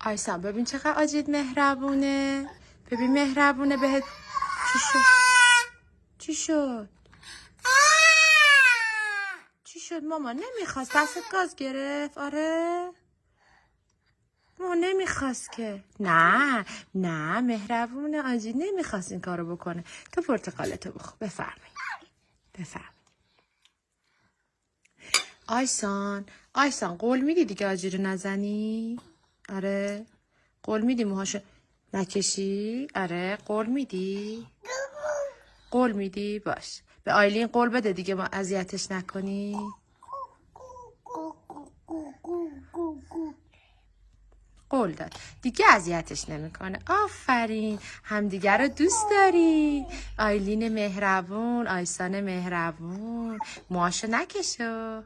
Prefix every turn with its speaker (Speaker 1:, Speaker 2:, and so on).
Speaker 1: آیسان ببین چقدر آجیت مهربونه. ببین مهربونه بهت. چی شد؟ چی شد؟ چی شد ماما؟ نمیخواست دستت گاز گرفت؟ آره؟ ماما نمیخواست که. نه مهربونه آجیت نمیخواست این کارو بکنه. تو پرتقالتو بخور. بفرمایید. آیسان قول میدی دیگه آجی رو نزنی؟ آره؟ قول میدی موهاشو نکشی؟ آره قول میدی؟ قول میدی؟ باش. به آیلین قول بده دیگه ما اذیتش نکنی. قول داد دیگه اذیتش نمیکنه. آفرین، همدیگه رو دوست داری. آیلین مهربون، آیسان مهربون، موهاشو نکشو.